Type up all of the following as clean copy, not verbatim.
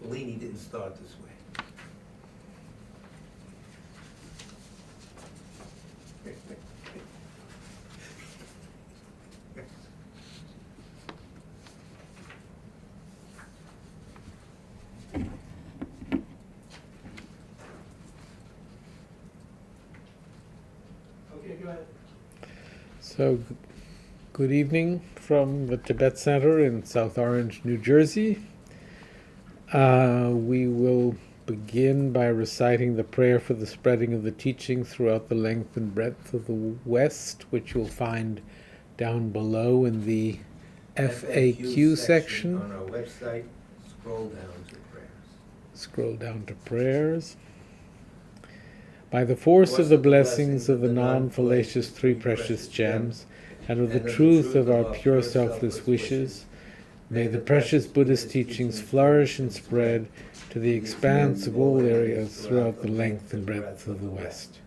Fellini didn't start this way. Okay, go ahead. So, good evening from the Tibet Center in South Orange, New Jersey. We will begin by reciting the prayer for the spreading of the teaching throughout the length and breadth of the West, which you'll find down below in the FAQ section. On our website, scroll down to prayers. Scroll down to prayers. By the force of the blessings of the non-fallacious three precious gems, and of the truth of our pure selfless wishes, may the precious Buddhist teachings flourish and spread to the expanse of all areas throughout the length and breadth of the West.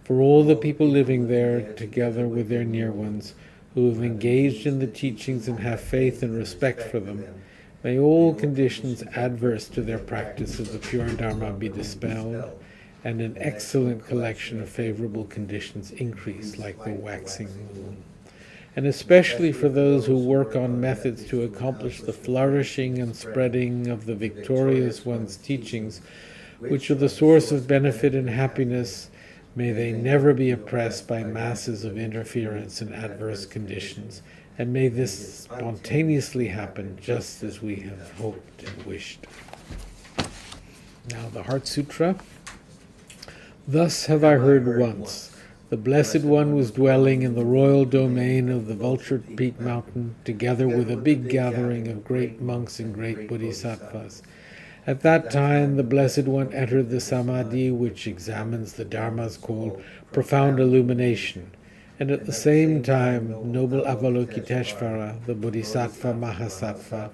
For all the people living there, together with their near ones, who have engaged in the teachings and have faith and respect for them, may all conditions adverse to their practice of the pure Dharma be dispelled, and an excellent collection of favorable conditions increase like the waxing moon. And especially for those who work on methods to accomplish the flourishing and spreading of the victorious one's teachings, which are the source of benefit and happiness, may they never be oppressed by masses of interference and adverse conditions, and may this spontaneously happen just as we have hoped and wished. Now the Heart Sutra. Thus have I heard once. The Blessed One was dwelling in the royal domain of the Vultured Peak Mountain, together with a big gathering of great monks and great bodhisattvas. At that time, the Blessed One entered the Samadhi, which examines the Dharmas, called profound illumination. And at the same time, noble Avalokiteshvara, the Bodhisattva Mahasattva,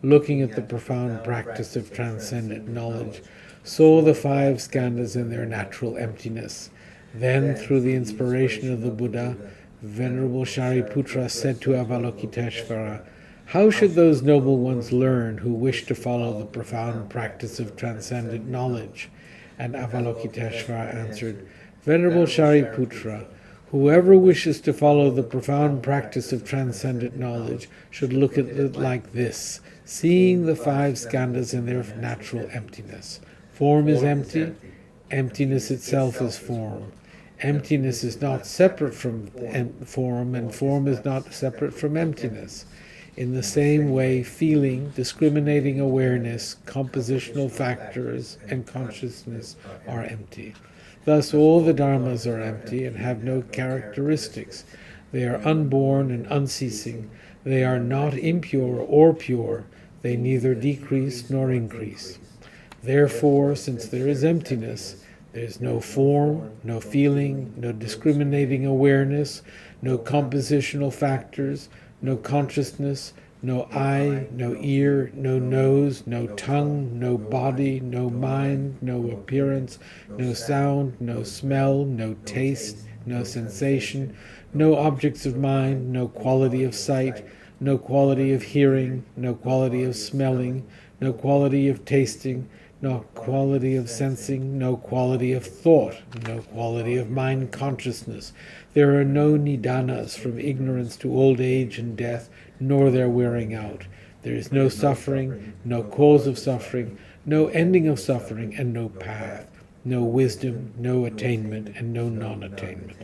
looking at the profound practice of transcendent knowledge, saw the five skandhas in their natural emptiness. Then, through the inspiration of the Buddha, Venerable Shariputra said to Avalokiteshvara, "How should those noble ones learn who wish to follow the profound practice of transcendent knowledge?" And Avalokiteshvara answered, "Venerable Shariputra, whoever wishes to follow the profound practice of transcendent knowledge should look at it like this, seeing the five skandhas in their natural emptiness. Form is empty, emptiness itself is form. Emptiness is not separate from form, and form is not separate from emptiness. In the same way, feeling, discriminating awareness, compositional factors, and consciousness are empty. Thus all the dharmas are empty and have no characteristics. They are unborn and unceasing. They are not impure or pure. They neither decrease nor increase. Therefore, since there is emptiness, there is no form, no feeling, no discriminating awareness, no compositional factors, no consciousness, no eye, no ear, no nose, no tongue, no body, no mind, no appearance, no sound, no smell, no taste, no sensation, no objects of mind, no quality of sight, no quality of hearing, no quality of smelling, no quality of tasting, no quality of sensing, no quality of thought, no quality of mind consciousness. There are no nidanas from ignorance to old age and death, nor their wearing out. There is no suffering, no cause of suffering, no ending of suffering, and no path, no wisdom, no attainment, and no non-attainment.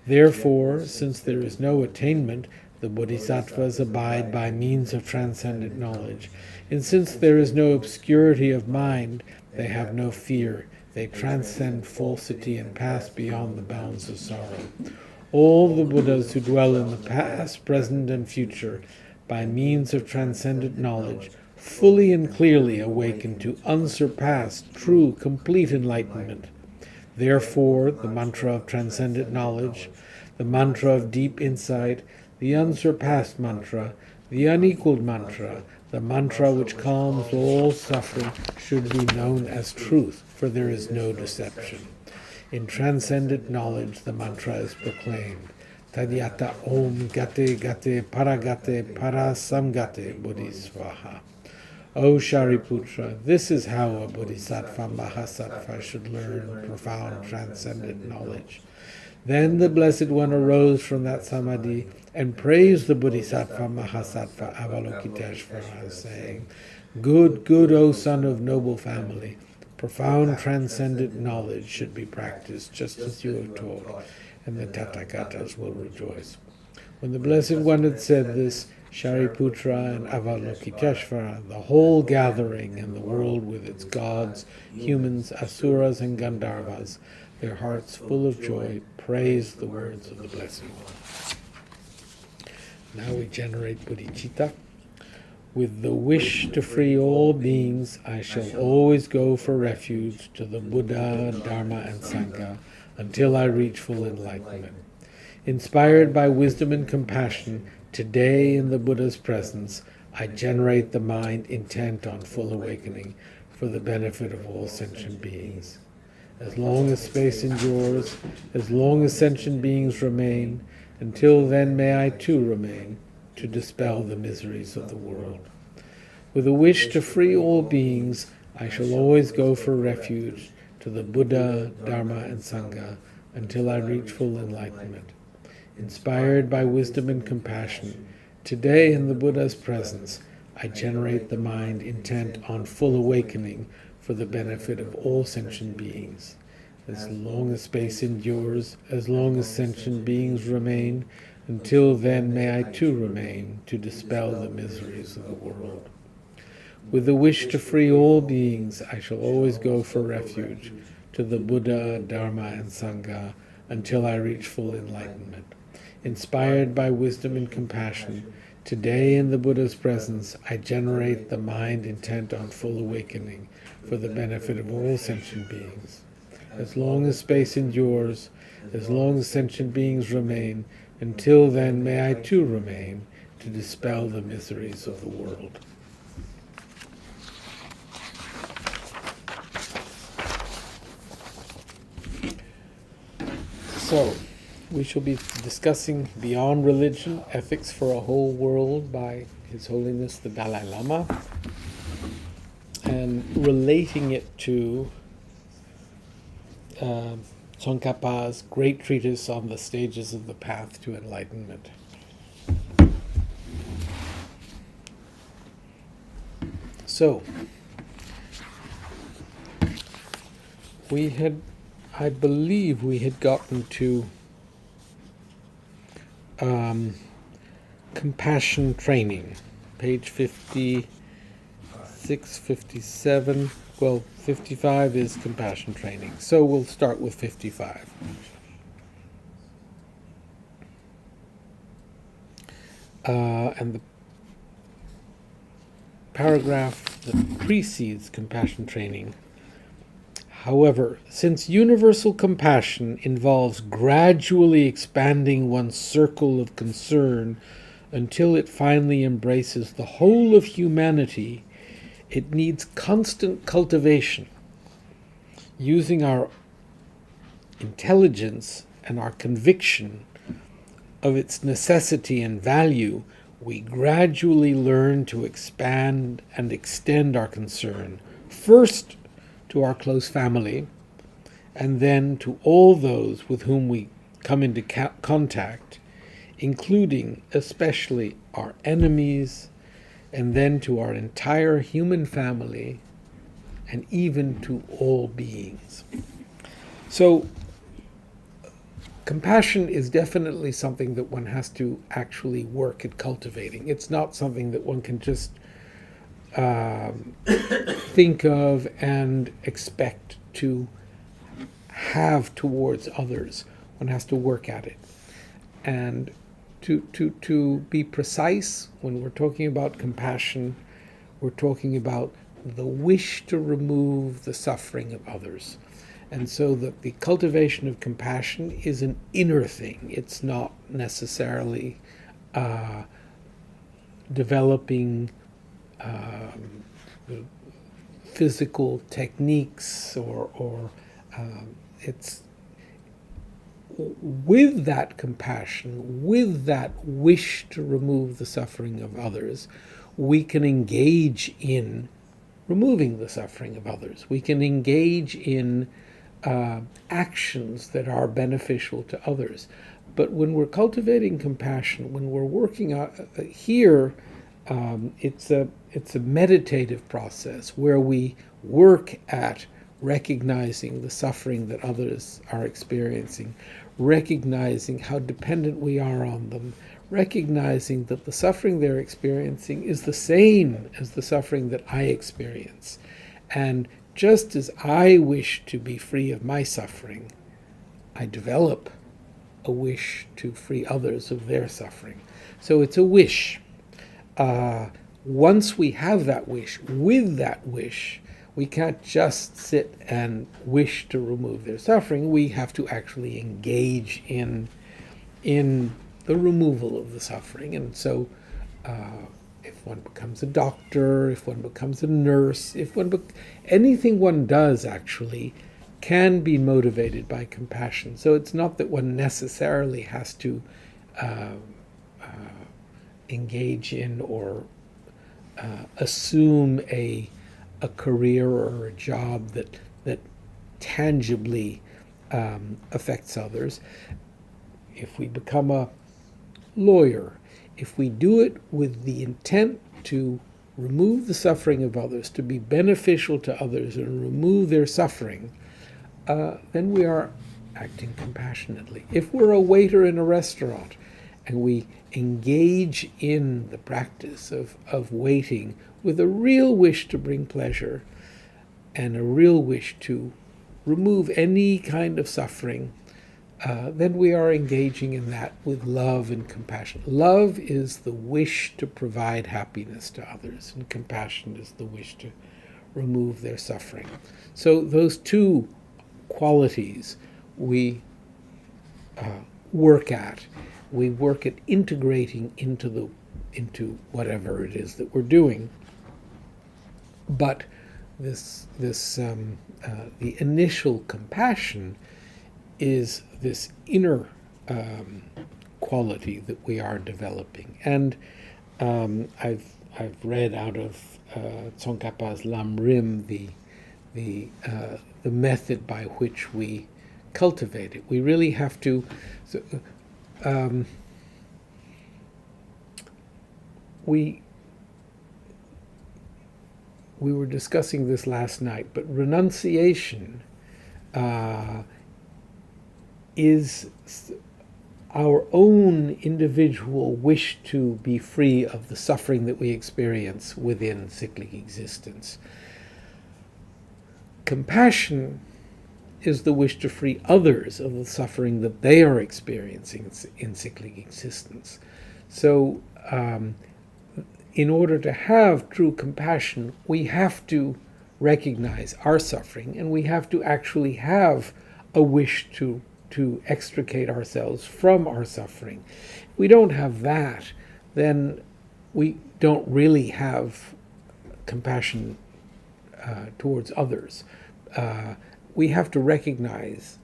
Therefore, since there is no attainment, the bodhisattvas abide by means of transcendent knowledge. And since there is no obscurity of mind, they have no fear. They transcend falsity and pass beyond the bounds of sorrow. All the Buddhas who dwell in the past, present, and future, by means of transcendent knowledge, fully and clearly awaken to unsurpassed, true, complete enlightenment. Therefore, the mantra of transcendent knowledge, the mantra of deep insight, the unsurpassed mantra, the unequaled mantra, the mantra which calms all suffering, should be known as truth, for there is no deception. In transcendent knowledge, the mantra is proclaimed. Tadyata Om Gate Gate Paragate Parasamgate Bodhisvaha. O Shariputra, this is how a bodhisattva mahasattva should learn profound transcendent knowledge. Then the Blessed One arose from that samadhi and praised the bodhisattva mahasattva Avalokiteshvara, saying, Good, good, O son of noble family, profound transcendent knowledge should be practiced just as you have taught, and the Tathagatas will rejoice. When the Blessed One had said this, Shariputra and Avalokiteshvara, the whole gathering and the world with its gods, humans, asuras, and Gandharvas, their hearts full of joy, praised the words of the Blessed One. Now we generate bodhicitta. With the wish to free all beings, I shall always go for refuge to the Buddha, Dharma, and Sangha until I reach full enlightenment. Inspired by wisdom and compassion, today in the Buddha's presence, I generate the mind intent on full awakening for the benefit of all sentient beings. As long as space endures, as long as sentient beings remain, until then may I too remain, to dispel the miseries of the world. With a wish to free all beings, I shall always go for refuge to the Buddha, Dharma, and Sangha until I reach full enlightenment. Inspired by wisdom and compassion, today in the Buddha's presence, I generate the mind intent on full awakening for the benefit of all sentient beings. As long as space endures, as long as sentient beings remain, until then may I too remain to dispel the miseries of the world. With the wish to free all beings, I shall always go for refuge to the Buddha, Dharma, and Sangha until I reach full enlightenment. Inspired by wisdom and compassion, today in the Buddha's presence, I generate the mind intent on full awakening for the benefit of all sentient beings. As long as space endures, as long as sentient beings remain, until then may I too remain to dispel the miseries of the world. So, we shall be discussing Beyond Religion, Ethics for a Whole World by His Holiness the Dalai Lama, and relating it to Tsongkhapa's great treatise on the stages of the path to enlightenment. So, I believe we had gotten to compassion training, page 56, 57. Well, 55 is compassion training, so we'll start with 55. And the paragraph that precedes compassion training. However, since universal compassion involves gradually expanding one's circle of concern until it finally embraces the whole of humanity, it needs constant cultivation. Using our intelligence and our conviction of its necessity and value, we gradually learn to expand and extend our concern, first to our close family, and then to all those with whom we come into contact, including especially our enemies, and then to our entire human family, and even to all beings. So, compassion is definitely something that one has to actually work at cultivating. It's not something that one can just think of and expect to have towards others. One has to work at it. And to be precise, when we're talking about compassion, we're talking about the wish to remove the suffering of others. And so that the cultivation of compassion is an inner thing. It's not necessarily developing physical techniques or it's with that compassion, with that wish to remove the suffering of others, we can engage in removing the suffering of others. We can engage in actions that are beneficial to others. But when we're cultivating compassion, when we're working out here, it's a meditative process where we work at recognizing the suffering that others are experiencing, recognizing how dependent we are on them, recognizing that the suffering they're experiencing is the same as the suffering that I experience. And just as I wish to be free of my suffering, I develop a wish to free others of their suffering. So it's a wish. Once we have that wish, with that wish, we can't just sit and wish to remove their suffering. We have to actually engage in the removal of the suffering. And so if one becomes a doctor, if one becomes a nurse, anything one does actually can be motivated by compassion. So it's not that one necessarily has to engage in or assume a career or a job that tangibly affects others. If we become a lawyer, if we do it with the intent to remove the suffering of others, to be beneficial to others and remove their suffering, then we are acting compassionately. If we're a waiter in a restaurant and we engage in the practice of waiting with a real wish to bring pleasure and a real wish to remove any kind of suffering, then we are engaging in that with love and compassion. Love is the wish to provide happiness to others, and compassion is the wish to remove their suffering. So those two qualities we work at. We work at integrating into whatever it is that we're doing. But the initial compassion is this inner quality that we are developing. And I've read out of Tsongkhapa's Lam Rim the method by which we cultivate it. We really have to. We were discussing this last night, but renunciation is our own individual wish to be free of the suffering that we experience within cyclic existence. Compassion is the wish to free others of the suffering that they are experiencing in cyclic existence. So in order to have true compassion, we have to recognize our suffering, and we have to actually have a wish to extricate ourselves from our suffering. If we don't have that, then we don't really have compassion towards others. We have to recognize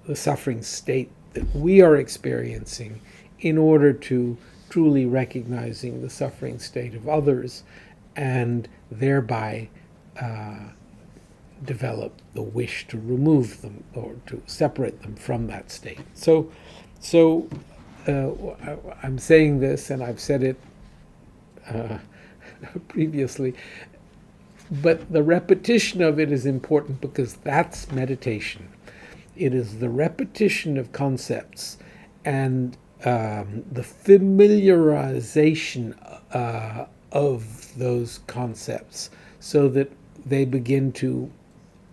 the suffering state that we are experiencing in order to truly recognizing the suffering state of others, and thereby develop the wish to remove them or to separate them from that state. So I'm saying this, and I've said it previously, but the repetition of it is important because that's meditation. It is the repetition of concepts and the familiarization of those concepts so that they begin to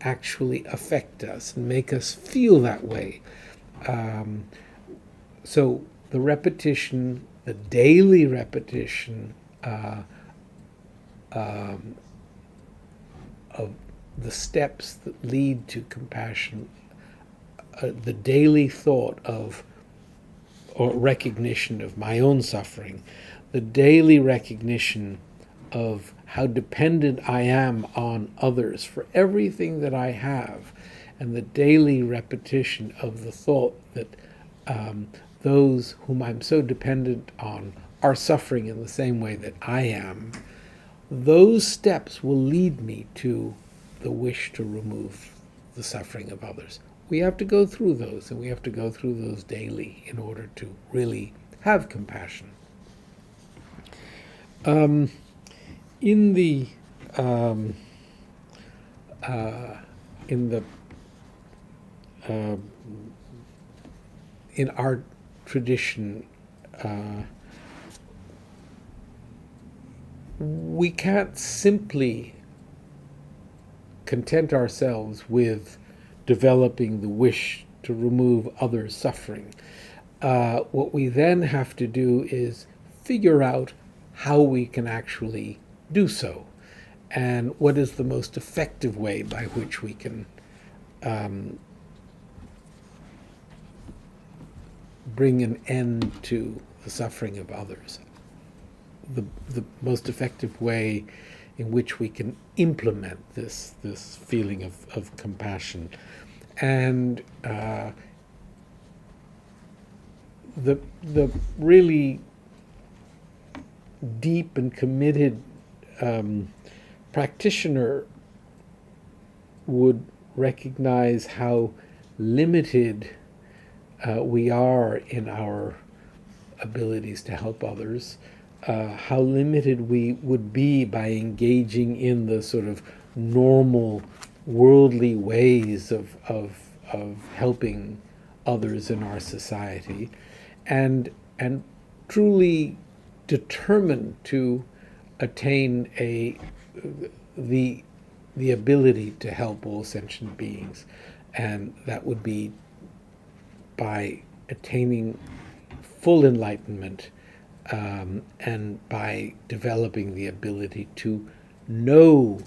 actually affect us and make us feel that way. So the repetition, the daily repetition of the steps that lead to compassion, the daily thought of or recognition of my own suffering, the daily recognition of how dependent I am on others for everything that I have, and the daily repetition of the thought that those whom I'm so dependent on are suffering in the same way that I am, those steps will lead me to the wish to remove the suffering of others. We have to go through those, and we have to go through those daily in order to really have compassion. In the in our tradition, we can't simply content ourselves with developing the wish to remove others' suffering. What we then have to do is figure out how we can actually do so, and what is the most effective way by which we can bring an end to the suffering of others. The most effective way in which we can implement this feeling of compassion. And the really deep and committed practitioner would recognize how limited we are in our abilities to help others, how limited we would be by engaging in the sort of normal worldly ways of helping others in our society, and truly determined to attain the ability to help all sentient beings. And that would be by attaining full enlightenment, and by developing the ability to know,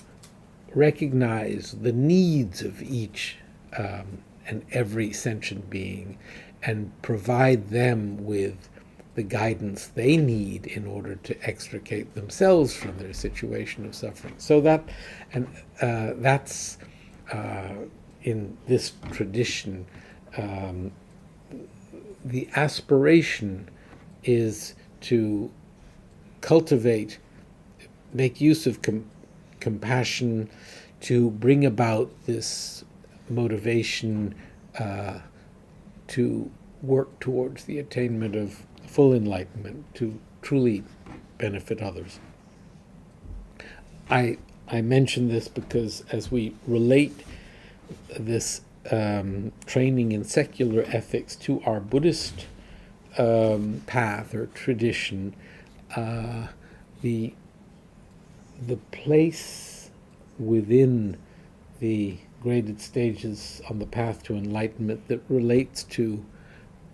recognize the needs of each and every sentient being, and provide them with the guidance they need in order to extricate themselves from their situation of suffering. So that's in this tradition. The aspiration is to cultivate, make use of compassion to bring about this motivation to work towards the attainment of full enlightenment, to truly benefit others. I mention this because as we relate this training in secular ethics to our Buddhist path or tradition, the place within the graded stages on the path to enlightenment that relates to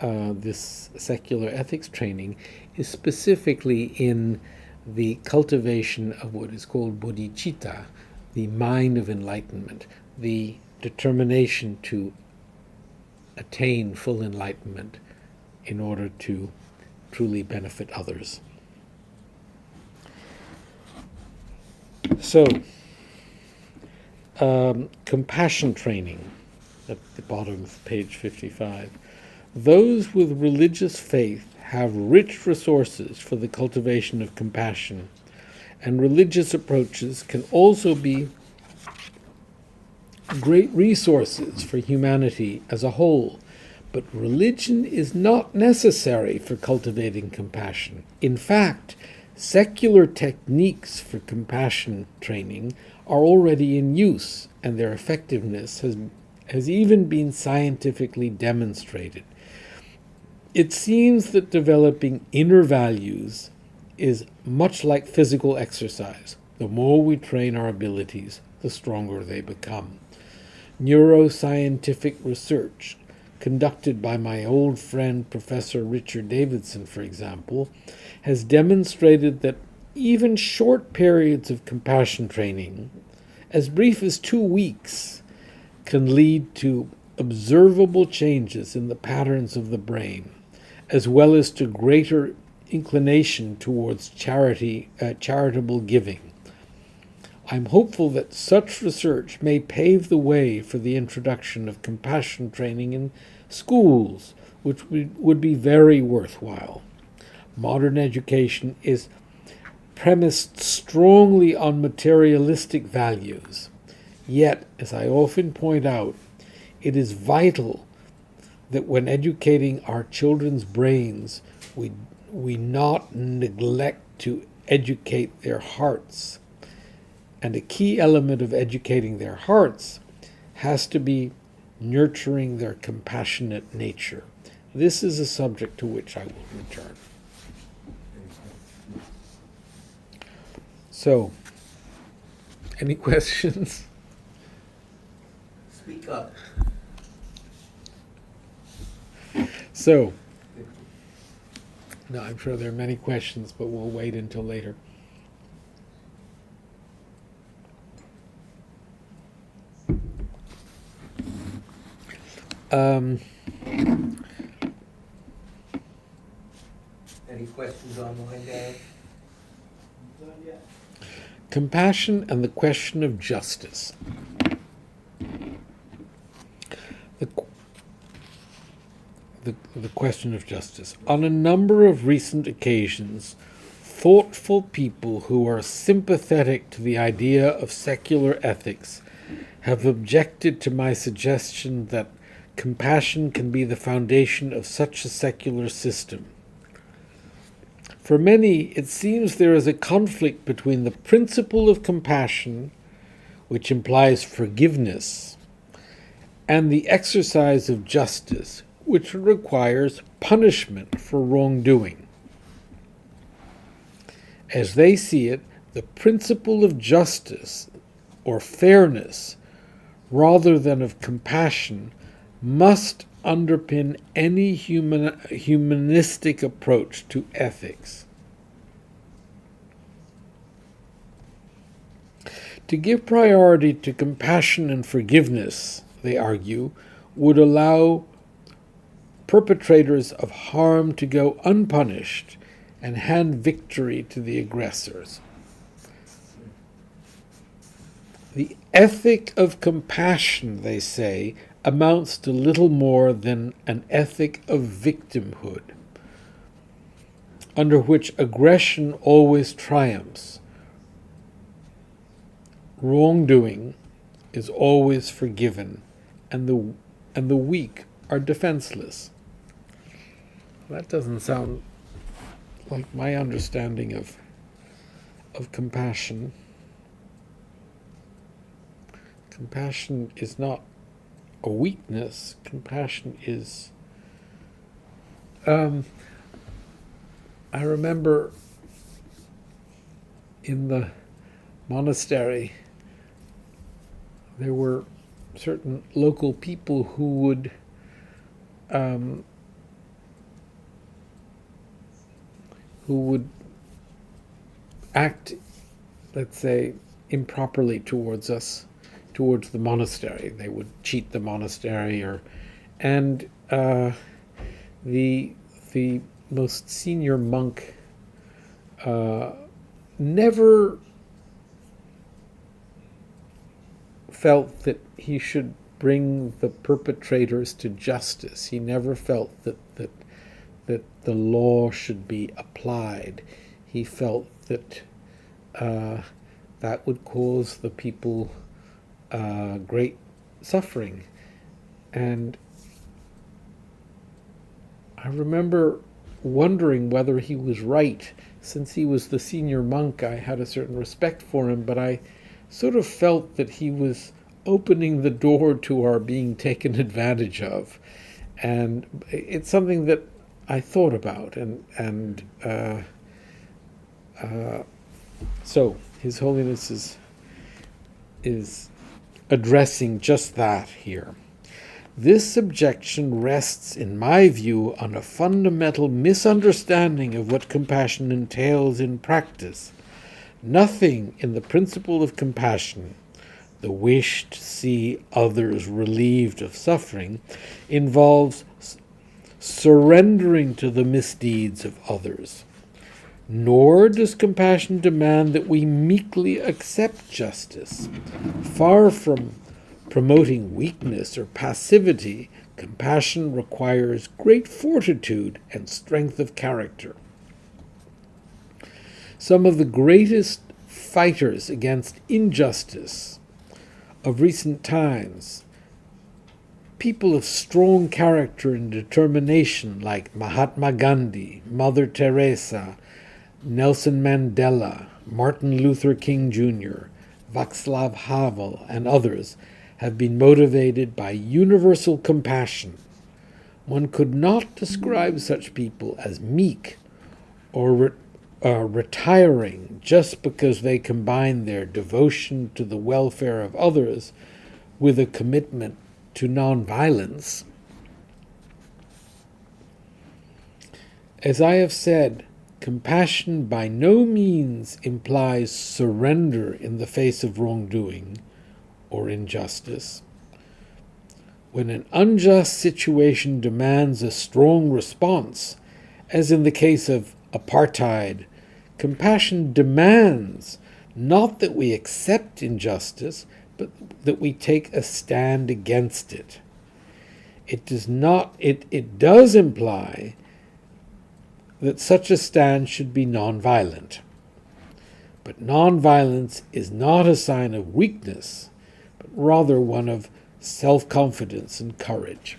this secular ethics training is specifically in the cultivation of what is called bodhicitta, the mind of enlightenment, the determination to attain full enlightenment in order to truly benefit others. So, compassion training at the bottom of page 55. Those with religious faith have rich resources for the cultivation of compassion, and religious approaches can also be great resources for humanity as a whole. But religion is not necessary for cultivating compassion. In fact, secular techniques for compassion training are already in use, and their effectiveness has even been scientifically demonstrated. It seems that developing inner values is much like physical exercise. The more we train our abilities, the stronger they become. Neuroscientific research conducted by my old friend Professor Richard Davidson, for example, has demonstrated that even short periods of compassion training, as brief as 2 weeks, can lead to observable changes in the patterns of the brain, as well as to greater inclination towards charitable giving. I'm hopeful that such research may pave the way for the introduction of compassion training in schools, which would be very worthwhile. Modern education is premised strongly on materialistic values. Yet, as I often point out, it is vital that when educating our children's brains, we not neglect to educate their hearts. And a key element of educating their hearts has to be nurturing their compassionate nature. This is a subject to which I will return. So, any questions? Speak up. So, no, I'm sure there are many questions, but we'll wait until later. Any questions online, Dad? Compassion and the question of justice. The question of justice. On a number of recent occasions, thoughtful people who are sympathetic to the idea of secular ethics have objected to my suggestion that compassion can be the foundation of such a secular system. For many, it seems there is a conflict between the principle of compassion, which implies forgiveness, and the exercise of justice, which requires punishment for wrongdoing. As they see it, the principle of justice, or fairness, rather than of compassion, must underpin any humanistic approach to ethics. To give priority to compassion and forgiveness, they argue, would allow perpetrators of harm to go unpunished and hand victory to the aggressors. The ethic of compassion, they say, amounts to little more than an ethic of victimhood, under which aggression always triumphs. Wrongdoing is always forgiven, and the weak are defenseless. That doesn't sound like my understanding of compassion. Compassion is not a weakness. Compassion is... I remember in the monastery there were certain local people who would act, let's say, improperly towards us, towards the monastery. They would cheat the monastery, and the most senior monk never felt that he should bring the perpetrators to justice. He never felt that the law should be applied. He felt that that would cause the people great suffering. And I remember wondering whether he was right. Since he was the senior monk, I had a certain respect for him, but I sort of felt that he was opening the door to our being taken advantage of. And it's something that I thought about, and so His Holiness is addressing just that here. This objection rests, in my view, on a fundamental misunderstanding of what compassion entails in practice. Nothing in the principle of compassion, the wish to see others relieved of suffering, involves surrendering to the misdeeds of others. Nor does compassion demand that we meekly accept justice. Far from promoting weakness or passivity, Compassion requires great fortitude and strength of character. Some of the greatest fighters against injustice of recent times, people of strong character and determination like Mahatma Gandhi, Mother Teresa, Nelson Mandela, Martin Luther King Jr., Václav Havel, and others, have been motivated by universal compassion. One could not describe such people as meek or retiring just because they combine their devotion to the welfare of others with a commitment to nonviolence. As I have said, compassion by no means implies surrender in the face of wrongdoing or injustice. When an unjust situation demands a strong response, as in the case of apartheid, compassion demands not that we accept injustice, but that we take a stand against it. It does imply that such a stand should be nonviolent. But nonviolence is not a sign of weakness, but rather one of self-confidence and courage.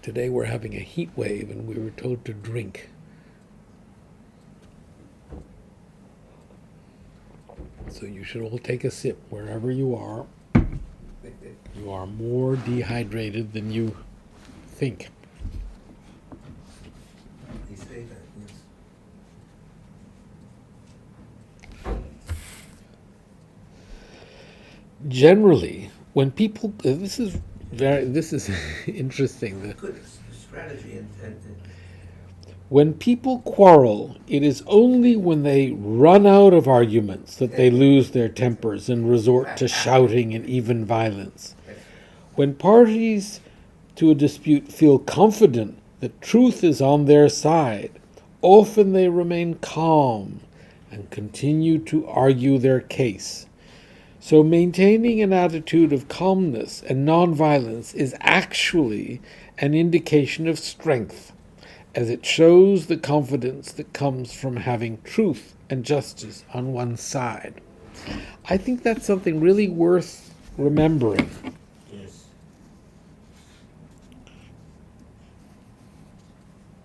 Today we're having a heat wave and we were told to drink. So you should all take a sip wherever you are. You are more dehydrated than you think. They say that, yes. Generally, when people, this is interesting. Good strategy and When people quarrel, it is only when they run out of arguments that they lose their tempers and resort to shouting and even violence. When parties to a dispute feel confident that truth is on their side, often they remain calm and continue to argue their case. So maintaining an attitude of calmness and nonviolence is actually an indication of strength, as it shows the confidence that comes from having truth and justice on one's side. I think that's something really worth remembering. yes.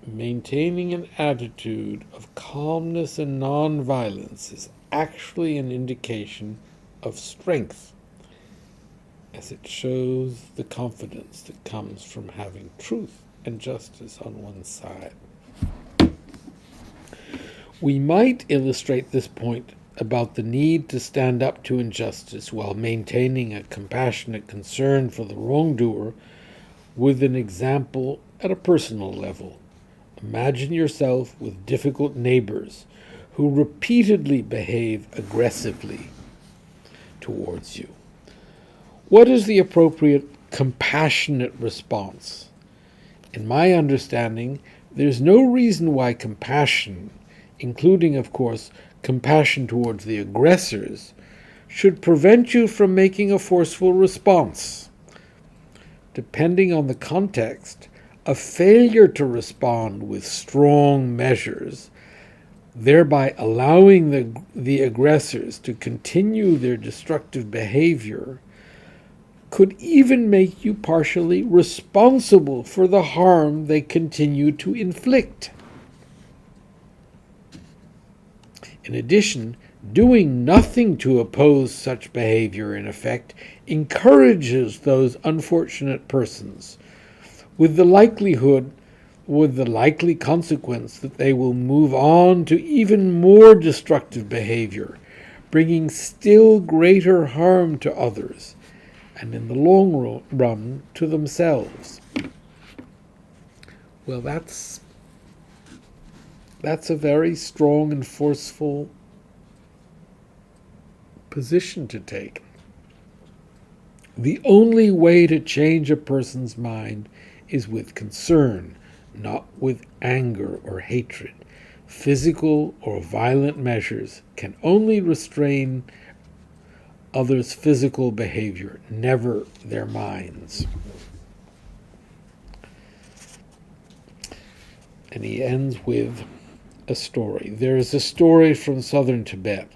Maintaining an attitude of calmness and nonviolence is actually an indication of strength, as it shows the confidence that comes from having truth and justice on one's side. We might illustrate this point about the need to stand up to injustice while maintaining a compassionate concern for the wrongdoer with an example at a personal level. Imagine yourself with difficult neighbors who repeatedly behave aggressively towards you. What is the appropriate compassionate response? In my understanding, there's no reason why compassion, including, of course, compassion towards the aggressors, should prevent you from making a forceful response. Depending on the context, a failure to respond with strong measures, thereby allowing the aggressors to continue their destructive behavior, could even make you partially responsible for the harm they continue to inflict. In addition, doing nothing to oppose such behavior, in effect, encourages those unfortunate persons, with the likely consequence that they will move on to even more destructive behavior, bringing still greater harm to others, and in the long run to themselves. Well, that's a very strong and forceful position to take. The only way to change a person's mind is with concern, not with anger or hatred. Physical or violent measures can only restrain others' physical behavior, never their minds. And he ends with a story. There is a story from southern Tibet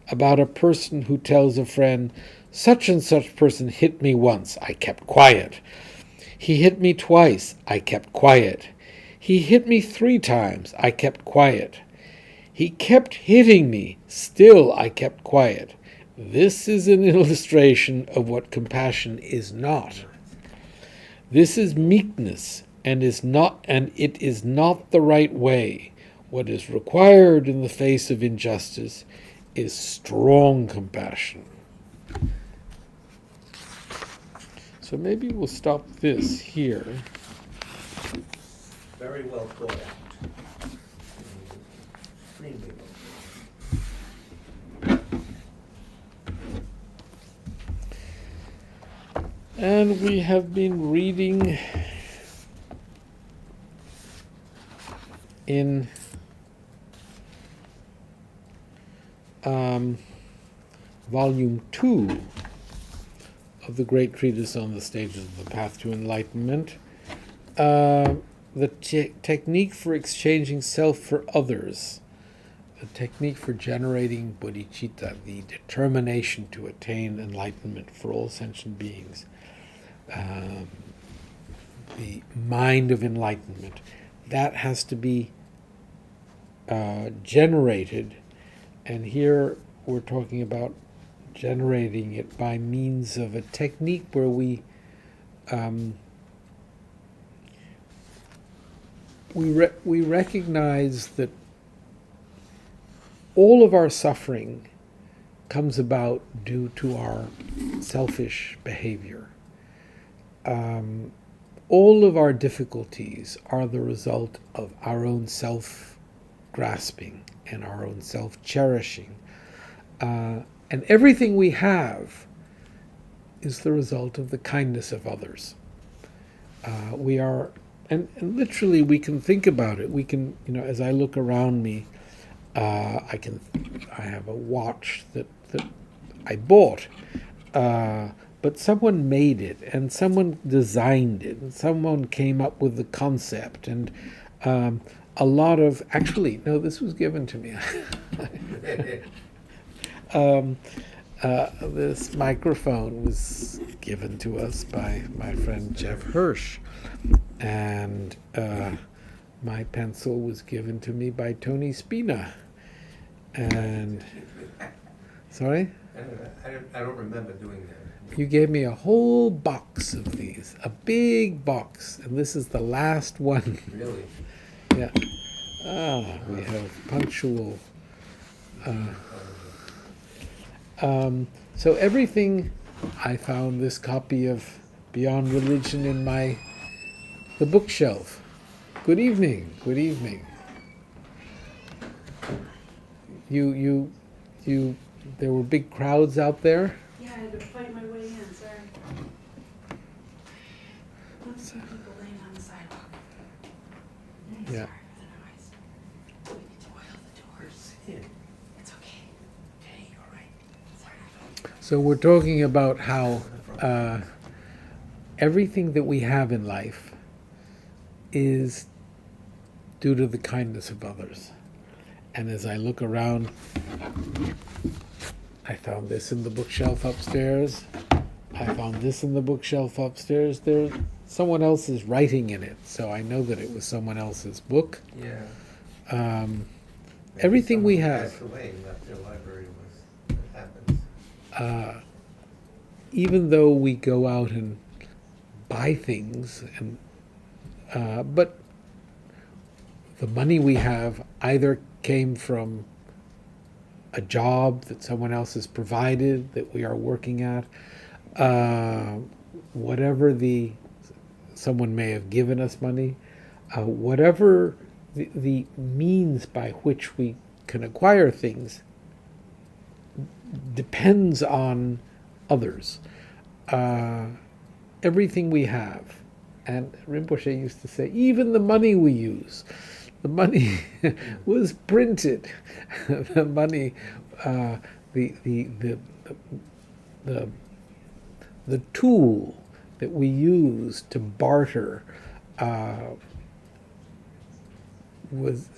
about a person who tells a friend, "Such and such person hit me once. I kept quiet. He hit me twice. I kept quiet. He hit me 3 times. I kept quiet. He kept hitting me. Still I kept quiet." This is an illustration of what compassion is not. This is meekness, and it is not the right way. What is required in the face of injustice is strong compassion. So maybe we'll stop this here. Very well thought out. Extremely well. And we have been reading in Volume 2 of the Great Treatise on the Stages of the Path to Enlightenment, the technique for exchanging self for others, the technique for generating bodhicitta, the determination to attain enlightenment for all sentient beings, the mind of enlightenment, that has to be generated. And here we're talking about generating it by means of a technique where we recognize that all of our suffering comes about due to our selfish behavior. All of our difficulties are the result of our own self-grasping and our own self-cherishing. And everything we have is the result of the kindness of others. We are, and literally we can think about it. We can, as I look around me, I have a watch that I bought, but someone made it, and someone designed it, and someone came up with the concept, and a lot of, actually, no, this was given to me. This microphone was given to us by my friend Jeff Hirsch, and my pencil was given to me by Tony Spina. And sorry? I don't remember doing that. You gave me a whole box of these, a big box, and this is the last one. Really? Yeah. We have punctual. So everything, I found this copy of Beyond Religion in the bookshelf. Good evening. Good evening. You. There were big crowds out there. Yeah, I had to fight my way in. Sorry. Lots of people laying on the sidewalk. Yeah. Sorry for the noise. We need to oil the doors. It's okay. Okay, all right. Sorry. So we're talking about how everything that we have in life is due to the kindness of others. And as I look around, I found this in the bookshelf upstairs. I found this in the bookshelf upstairs. Someone else is writing in it, so I know that it was someone else's book. Yeah. Everything we Someone have. passed away and left their library was what happens. Even though we go out and buy things, but the money we have either came from a job that someone else has provided that we are working at, whatever someone may have given us money, whatever the means by which we can acquire things depends on others. Everything we have, and Rinpoche used to say, even the money we use, the money was printed. The money, the the tool that we use to barter was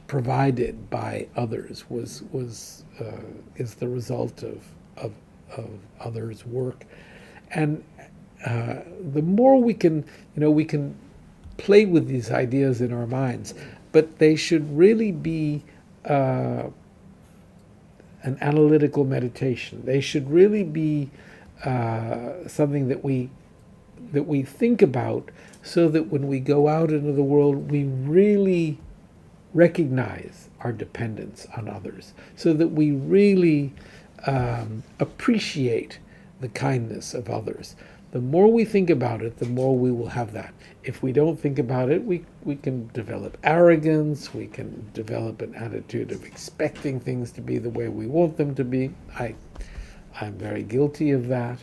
provided by others, is the result of others' work. And the more we can, we can play with these ideas in our minds, but they should really be an analytical meditation. They should really be something that we think about, so that when we go out into the world, we really recognize our dependence on others, so that we really appreciate the kindness of others. The more we think about it, the more we will have that. If we don't think about it, we can develop arrogance, we can develop an attitude of expecting things to be the way we want them to be. I'm very guilty of that.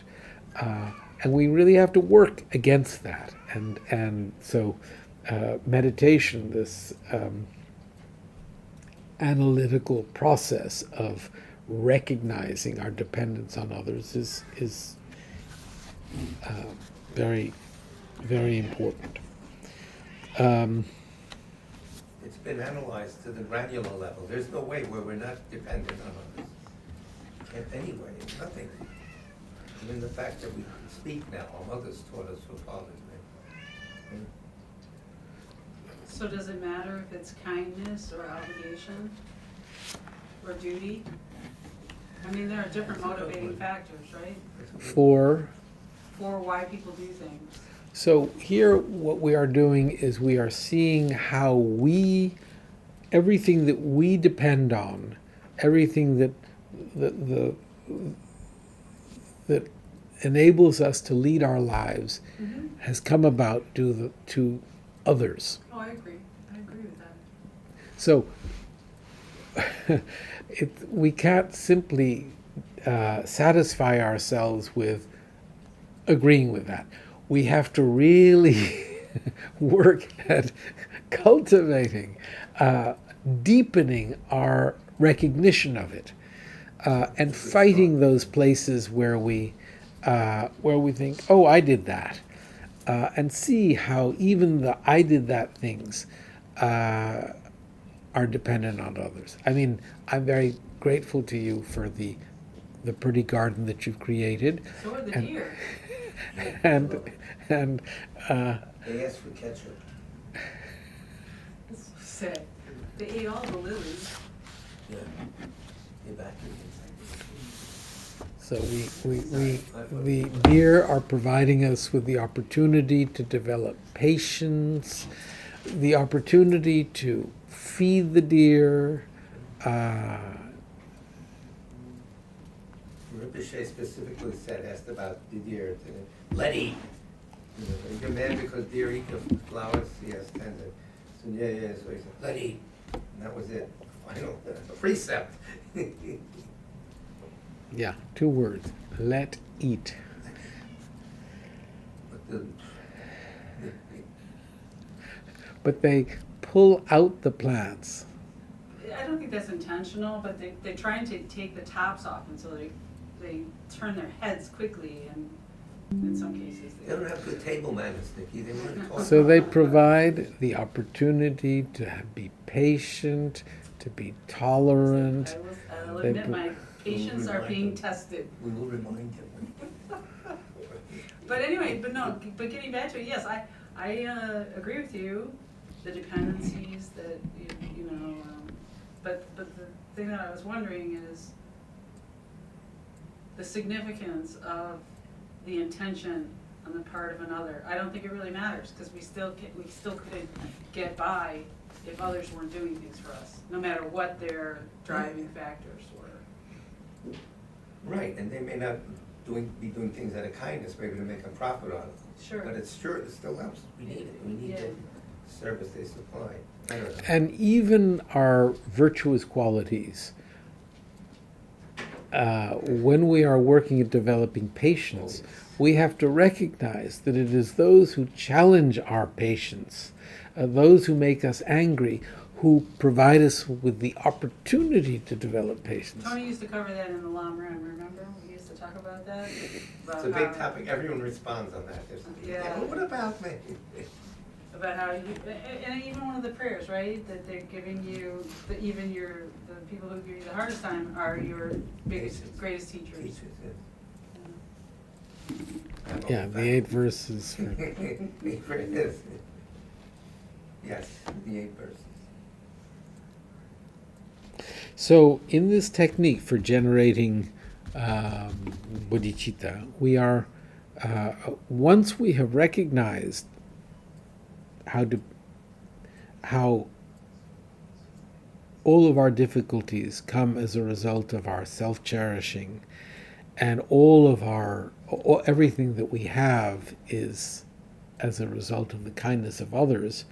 And we really have to work against that. And so meditation, this analytical process of recognizing our dependence on others, is very, very important. It's been analyzed to the granular level. There's no way where we're not dependent on others. In any way, nothing. I mean, the fact that we speak now, our mothers taught us, our fathers did. So does it matter if it's kindness or obligation or duty? I mean, there are different motivating factors, right? For why people do things. So here what we are doing is we are seeing how everything that we depend on, everything that that enables us to lead our lives, has come about due to others. Oh, I agree. I agree with that. So we can't simply satisfy ourselves with agreeing with that. We have to really work at cultivating, deepening our recognition of it, and fighting those places where we think, oh, I did that, and see how even the I did that things are dependent on others. I mean, I'm very grateful to you for the pretty garden that you've created. So are the deer. And They asked for ketchup. It's sad. They ate all the lilies. Yeah. Evacuated. so the deer are providing us with the opportunity to develop patience, the opportunity to feed the deer. Rinpoche specifically asked about the deer. Let eat. You're mad because deer eat the flowers? Yes, tender. So yeah. So he said, let eat. And that was it. Final precept. Yeah, 2 words. Let eat. But they pull out the plants. I don't think that's intentional, but they're trying to take the tops off, and so they turn their heads quickly, and in some cases They don't have good table manners, Nikki. They weren't taught. So they provide the opportunity to be patient, to be tolerant. I'll They admit put- my patience are being tested. We will remind you. But anyway, but getting back to it, yes, I agree with you, the dependencies that, but the thing that I was wondering is the significance of the intention on the part of another. I don't think it really matters, because we still couldn't get by if others weren't doing things for us, no matter what their driving factors were. Right, and they may not be doing things out of kindness, maybe to make a profit on it. Sure. But it's true, it still helps. We need it. We need the service they supply. I don't know. And even our virtuous qualities, when we are working at developing patience, we have to recognize that it is those who challenge our patience, those who make us angry, who provide us with the opportunity to develop patience. Tony used to cover that in the long run, remember? We used to talk about that. It's a big topic, everyone responds on that. Yeah. What about me? About how you, and even one of the prayers, right? That they're giving you, the people who give you the hardest time are your biggest, greatest teachers. Teachers, Yeah, the 8 verses. For, yes, the 8 verses. so, in this technique for generating bodhicitta, we are, once we have recognized how all of our difficulties come as a result of our self-cherishing, and everything that we have is as a result of the kindness of others,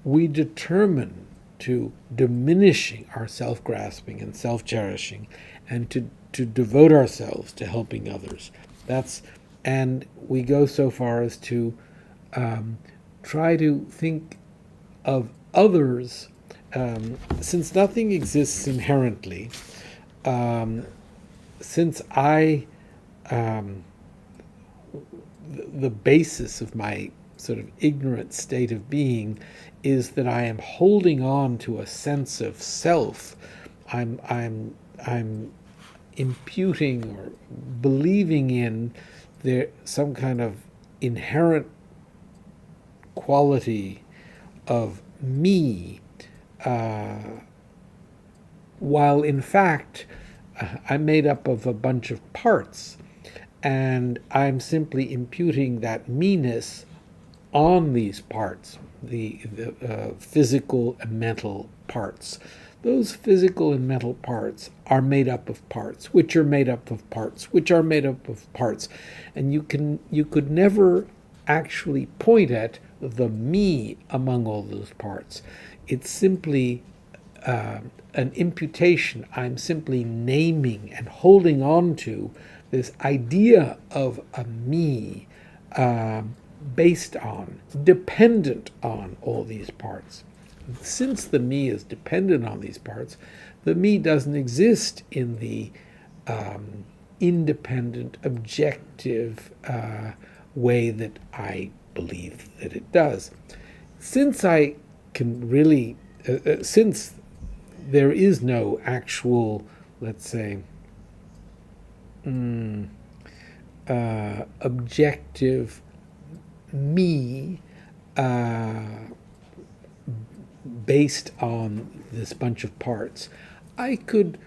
we determine to diminishing our self-grasping and self-cherishing, and to devote ourselves to helping others. And we go so far as to try to think of others, since nothing exists inherently, since the basis of my sort of ignorant state of being is that I am holding on to a sense of self. I'm imputing or believing in some kind of inherent quality of me, while in fact I'm made up of a bunch of parts, and I'm simply imputing that me-ness on these parts, the physical and mental parts. Those physical and mental parts are made up of parts, which are made up of parts, which are made up of parts, and you could never actually point at the me among all those parts. It's simply an imputation. I'm simply naming and holding on to this idea of a me, based on, dependent on all these parts. Since the me is dependent on these parts, the me doesn't exist in the independent, objective way that I believe that it does. Since I can really, since there is no actual, let's say, objective me based on this bunch of parts, I could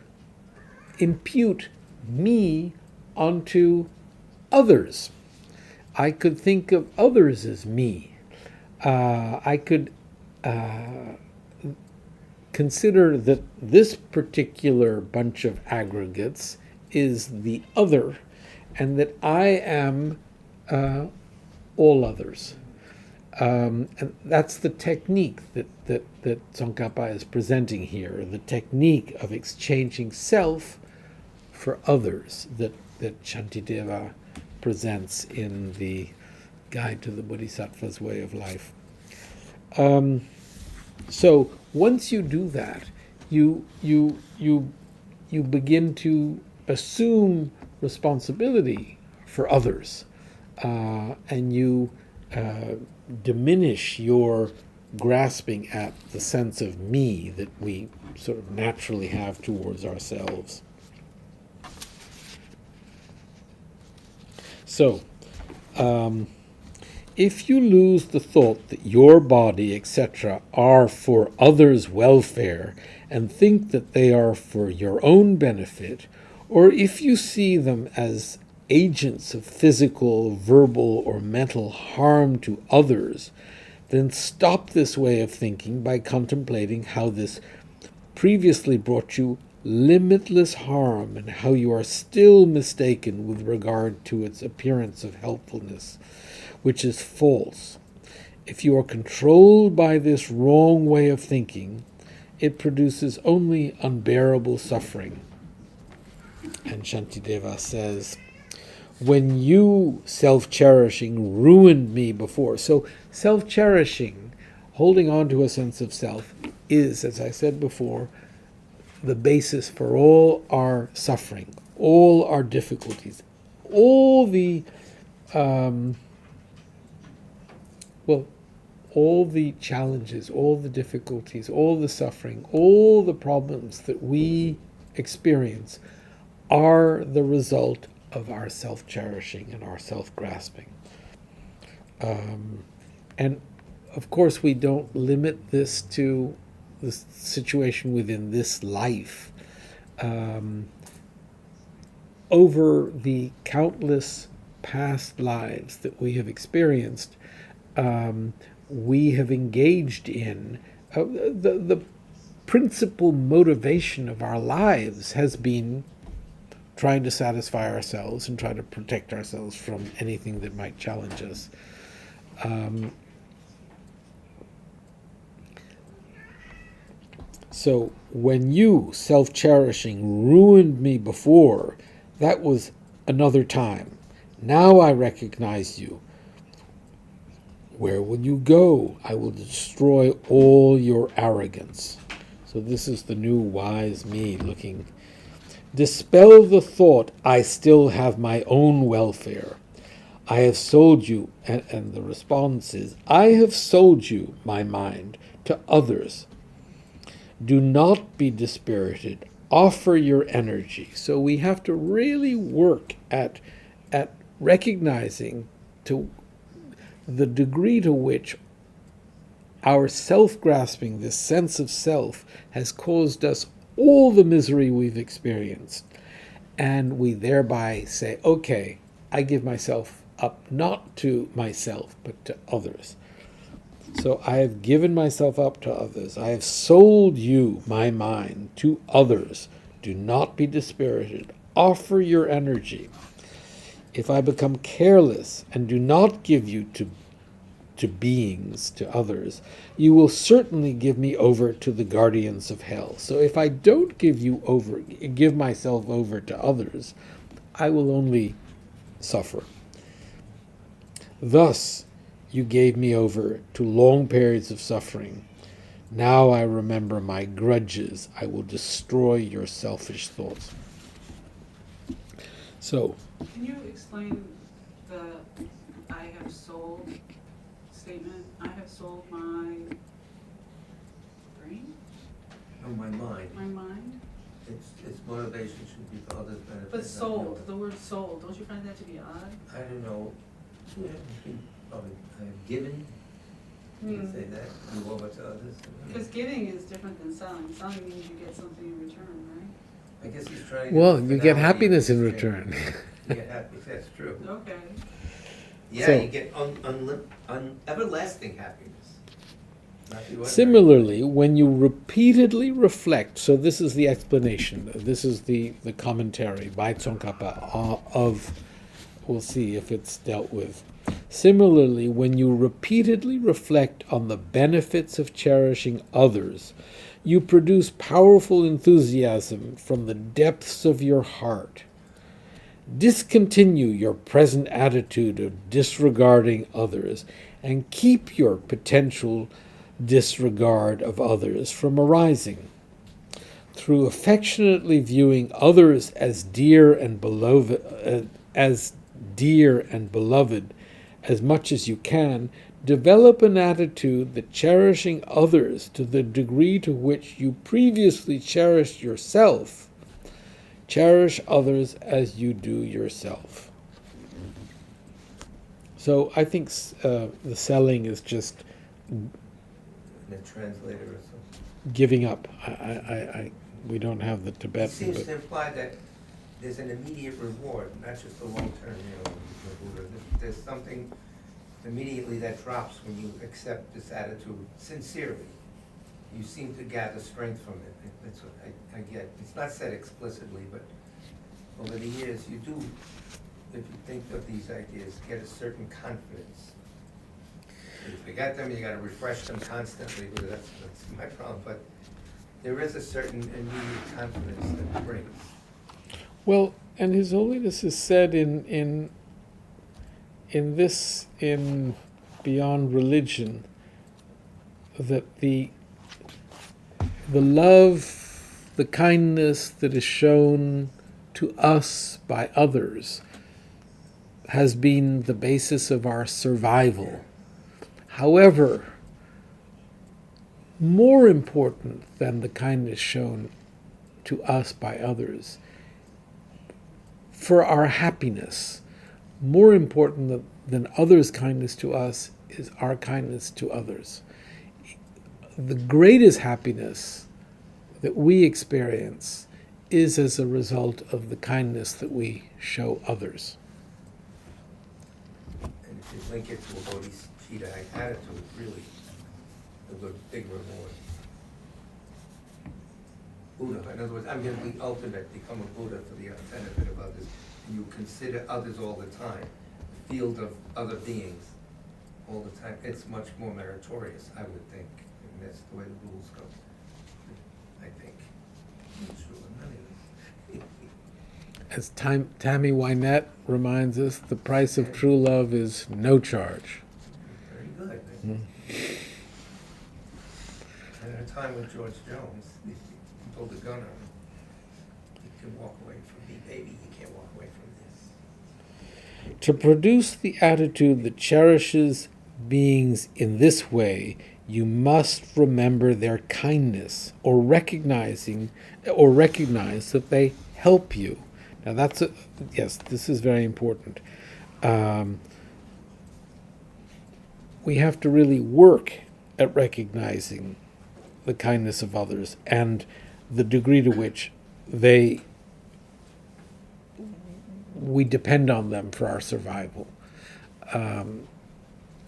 impute me onto others. I could think of others as me. I could consider that this particular bunch of aggregates is the other, and that I am all others. And that's the technique that Tsongkhapa is presenting here, the technique of exchanging self for others that Shantideva presents in the Guide to the Bodhisattva's Way of Life. So once you do that, you begin to assume responsibility for others, and you diminish your grasping at the sense of me that we sort of naturally have towards ourselves. So, if you lose the thought that your body, etc., are for others' welfare and think that they are for your own benefit, or if you see them as agents of physical, verbal, or mental harm to others, then stop this way of thinking by contemplating how this previously brought you limitless harm and how you are still mistaken with regard to its appearance of helpfulness, which is false. If you are controlled by this wrong way of thinking, it produces only unbearable suffering. And Shantideva says, when you, self-cherishing, ruined me before. So self-cherishing, holding on to a sense of self, is, as I said before, the basis for all our suffering, all our difficulties, all the all the challenges, all the difficulties, all the suffering, all the problems that we experience are the result of our self-cherishing and our self-grasping. And of course, we don't limit this to the situation within this life. Over the countless past lives that we have experienced, we have engaged in the principal motivation of our lives has been trying to satisfy ourselves and try to protect ourselves from anything that might challenge us. So when you, self-cherishing, ruined me before, that was another time. Now I recognize you. Where will you go? I will destroy all your arrogance. So this is the new wise me looking. Dispel the thought, I still have my own welfare. I have sold you, and the response is, I have sold you, my mind, to others. Do not be dispirited. Offer your energy. So we have to really work at recognizing to the degree to which our self-grasping, this sense of self, has caused us all the misery we've experienced. And we thereby say, okay, I give myself up not to myself, but to others. So I have given myself up to others. I have sold you, my mind, to others. Do not be dispirited. Offer your energy. If I become careless and do not give you to beings, to others, you will certainly give me over to the guardians of hell. So if I don't give myself over to others, I will only suffer. Thus, you gave me over to long periods of suffering. Now I remember my grudges. I will destroy your selfish thoughts. So, Can you explain the I have sold statement? I have sold my brain, Oh, my mind. my mind? Its motivation should be for others' benefit. But not sold, yours. the word sold, don't you find that to be odd? I don't know. Yeah, probably given. You can say that. Give over to others. Because giving is different than selling. Selling means you get something in return, right? I guess he's trying to. well, you get finality happiness in of this thing. return. You get happy. That's true. Okay. Yeah, So- you get everlasting happiness. Not the ordinary. Similarly, when you repeatedly reflect, so this is the explanation, this is the commentary by Tsongkhapa of, we'll see if it's dealt with. Similarly, when you repeatedly reflect on the benefits of cherishing others, you produce powerful enthusiasm from the depths of your heart. Discontinue your present attitude of disregarding others and keep your potential disregard of others from arising. Through affectionately viewing others as dear and beloved, as much as you can, develop an attitude that cherishing others to the degree to which you previously cherished yourself, cherish others as you do yourself. So I think the selling is just The translator or something. giving up. We don't have the It Tibetan, seems but to imply that there's an immediate reward, not just a long-term, there's something immediately that drops when you accept this attitude sincerely. You seem to gather strength from it. That's what I get. It's not said explicitly, but over the years, you do, if you think of these ideas, get a certain confidence. If you forget them, you gotta refresh them constantly, because that's my problem, but there is a certain immediate confidence that it brings. Well, and His Holiness has said in Beyond Religion that the love, the kindness that is shown to us by others has been the basis of our survival. However, more important than the kindness shown to us by others, for our happiness, more important than others' kindness to us is our kindness to others. The greatest happiness that we experience is as a result of the kindness that we show others. And if you link it to a bodhicitta attitude, really, a good big reward. Buddha, in other words, I'm going to be ultimate, become a Buddha for the benefit of others. And you consider others all the time, the field of other beings all the time. It's much more meritorious, I would think. And that's the way the rules go, I think. I'm not sure of none of this. As Tammy Wynette reminds us, the price of true love is no charge. Very good. And at a time with George Jones, he pulled a gun on him. You can walk away from me, baby. You can't walk away from this. To produce the attitude that cherishes beings in this way, you must remember their kindness or recognize that they help you. Now yes, this is very important. We have to really work at recognizing the kindness of others and the degree to which we depend on them for our survival.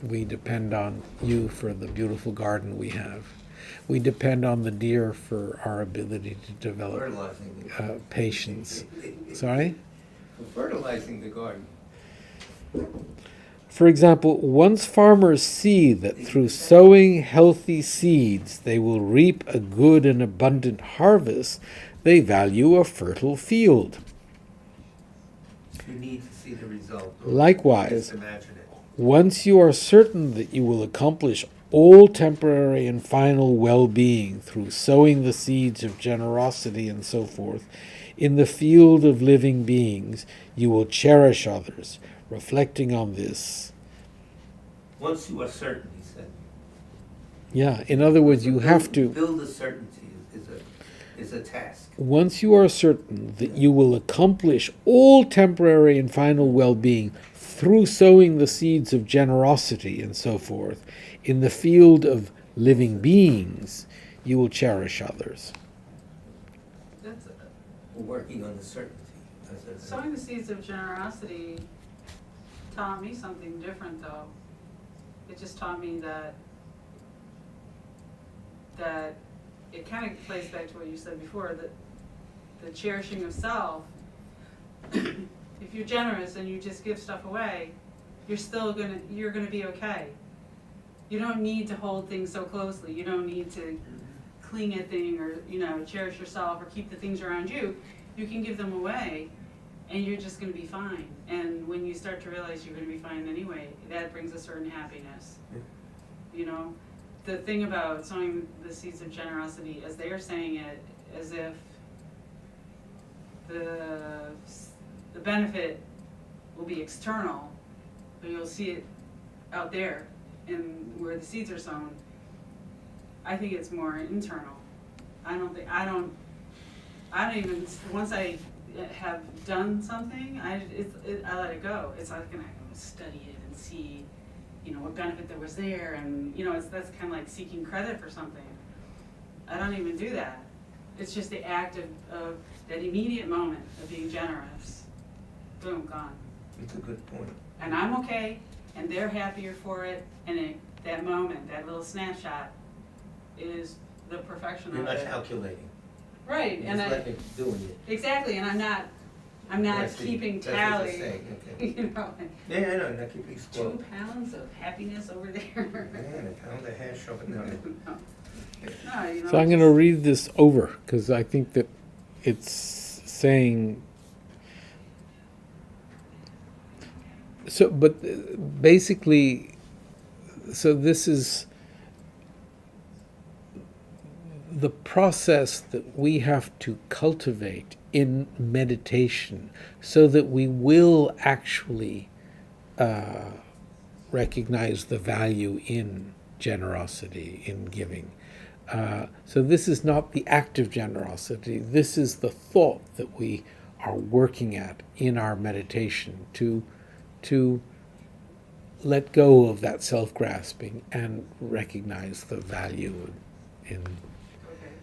We depend on you for the beautiful garden we have. We depend on the deer for our ability to develop Fertilizing the garden. patience. Sorry? Fertilizing the garden. For example, once farmers see that through sowing healthy seeds they will reap a good and abundant harvest, they value a fertile field. You need to see the result. Likewise, Just imagine it. once you are certain that you will accomplish all temporary and final well-being through sowing the seeds of generosity and so forth, in the field of living beings, you will cherish others. Reflecting on this. Once you are certain, he said. Yeah, in other words, you have to. Build a certainty is a task. Once you are certain that you will accomplish all temporary and final well-being through sowing the seeds of generosity and so forth, in the field of living beings, you will cherish others. That's, We're working on the certainty. sowing the seeds of generosity taught me something different, though. It just taught me that it kind of plays back to what you said before, that the cherishing of self. If you're generous and you just give stuff away, you're gonna be okay. You don't need to hold things so closely. You don't need to cling at things or cherish yourself or keep the things around you. You can give them away, and you're just going to be fine. And when you start to realize you're going to be fine anyway, that brings a certain happiness. The thing about sowing the seeds of generosity, as they are saying it, as if the benefit will be external, but you'll see it out there and where the seeds are sown. I think it's more internal. I don't even, once I have done something, I let it go. It's not gonna study it and see, what benefit there was there, and that's kind of like seeking credit for something. I don't even do that. It's just the act of that immediate moment of being generous. Boom, gone. It's a good point. And I'm okay, and they're happier for it, and that moment, that little snapshot, is the perfection You're of not it. calculating. Right, You're and just letting it doing it. exactly, and I'm not I see. keeping That's what tally. they're saying, okay. Like, Yeah, I know, not keeping score. 2 pounds of happiness over there. Man, a pound of hash over there. No, So I'm going to read this over because I think that it's saying So, but basically, so this is the process that we have to cultivate in meditation so that we will actually recognize the value in generosity, in giving. So this is not the act of generosity. This is the thought that we are working at in our meditation to let go of that self-grasping and recognize the value in. Okay.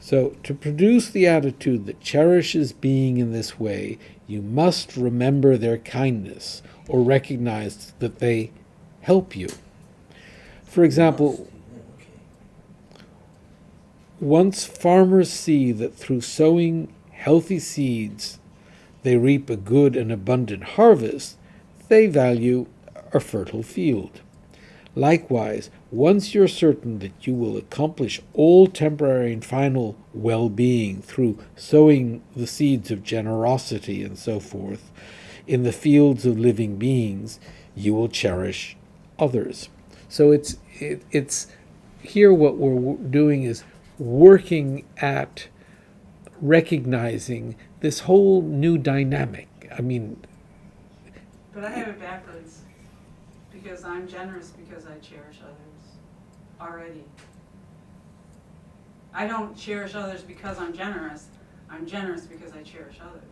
So to produce the attitude that cherishes being in this way, you must remember their kindness or recognize that they help you. For example, once farmers see that through sowing healthy seeds they reap a good and abundant harvest, they value a fertile field. Likewise, once you're certain that you will accomplish all temporary and final well-being through sowing the seeds of generosity and so forth in the fields of living beings, you will cherish others. So it's here what we're doing is working at recognizing this whole new dynamic. I mean, But I have it backwards, because I'm generous because I cherish others already. I don't cherish others because I'm generous because I cherish others.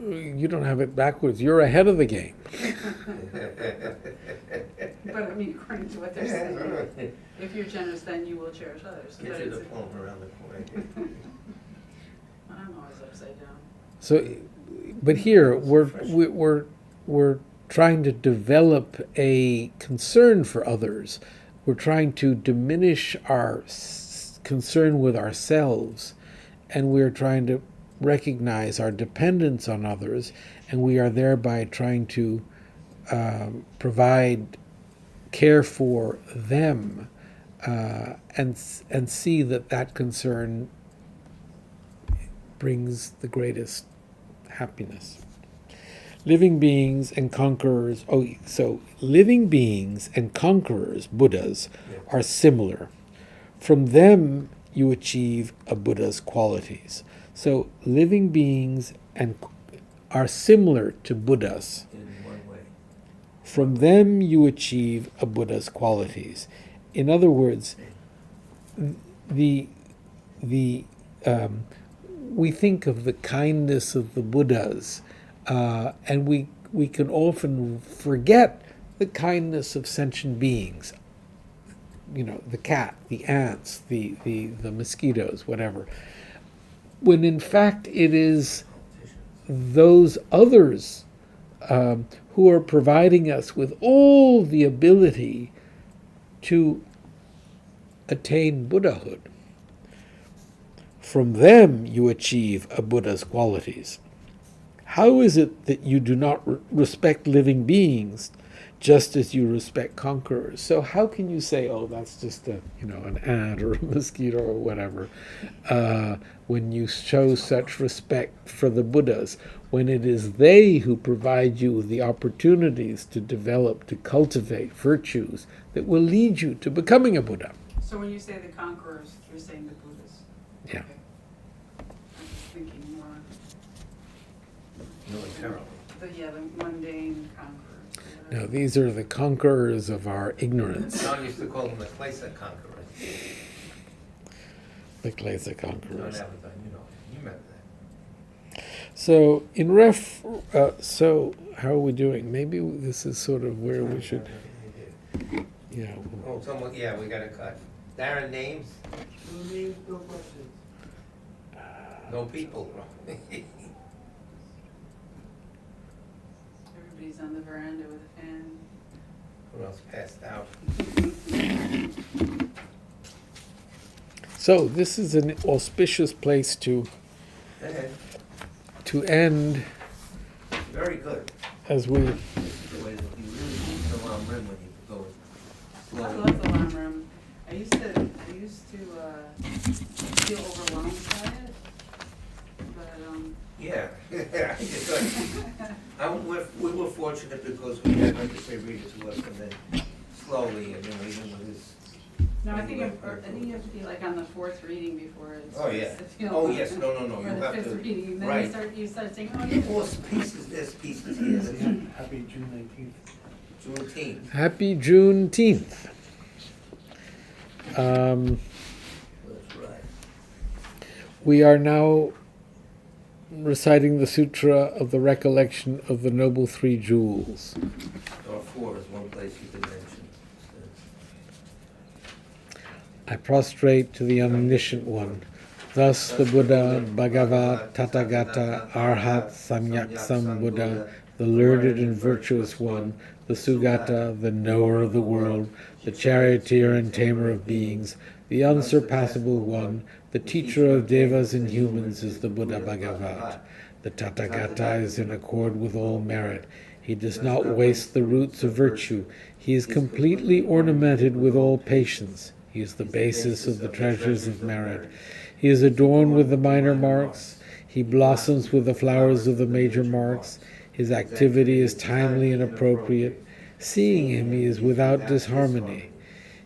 you don't have it backwards. You're ahead of the game. But I mean, according to what they're saying, if you're generous, then you will cherish others. Get But you it's the poem around the corner. I'm always upside down. So, but here we're trying to develop a concern for others. We're trying to diminish our concern with ourselves, and we're trying to recognize our dependence on others, and we are thereby trying to provide care for them, and see that concern brings the greatest happiness. Living beings and conquerors. So living beings and conquerors, Buddhas, are similar. From them you achieve a Buddha's qualities. So living beings are similar to Buddhas. In one way. From them you achieve a Buddha's qualities. In other words, we think of the kindness of the Buddhas, and we can often forget the kindness of sentient beings. You know, the cat, the ants, the mosquitoes, whatever. When in fact it is those others who are providing us with all the ability to attain Buddhahood. From them you achieve a Buddha's qualities. How is it that you do not respect living beings just as you respect conquerors? So how can you say, oh, that's just an ant or a mosquito or whatever, when you show such respect for the Buddhas, when it is they who provide you with the opportunities to develop, to cultivate virtues that will lead you to becoming a Buddha? So when you say the conquerors, you're saying the Buddhists? Yeah. Okay. I'm just thinking more, Militarily. the mundane conquerors. Now, these are the conquerors of our ignorance, John used to call them the Klesa conquerors. the Klesa No, conquerors. that was, you remember that. So, so how are we doing? Maybe this is sort of where we should, yeah. Oh, someone, yeah, we got to cut. Darren, names? No names, no questions. No people. Everybody's on the veranda with a fan. Who else passed out? So this is an auspicious place to end Very good. as we. The way that you really use the long rim when you go I slowly. love the alarm room. I used to feel overwhelmed by it, but Yeah, yeah, it's like, fortunate because we had legislature read it to us and then slowly, and then even with his. No, I think you have to be like on the fourth reading before it's. Oh, yeah. you know, Oh, yes, no, Or you the have fifth to, reading, then right. you start saying, oh, yeah. Well, pieces this, pieces here, Happy June 19th. Juneteenth. Happy Juneteenth. That's right. We are now reciting the Sutra of the Recollection of the Noble Three Jewels. Or four is one place you could mention. I prostrate to the Omniscient One. Thus the Buddha, Bhagava, Tathagata, Arhat, Samyak Sambuddha, the learned and virtuous one, the Sugata, the knower of the world, the charioteer and tamer of beings, the unsurpassable one, the teacher of devas and humans is the Buddha Bhagavat. The Tathagata is in accord with all merit. He does not waste the roots of virtue. He is completely ornamented with all patience. He is the basis of the treasures of merit. He is adorned with the minor marks. He blossoms with the flowers of the major marks. His activity is timely and appropriate. Seeing him, he is without disharmony.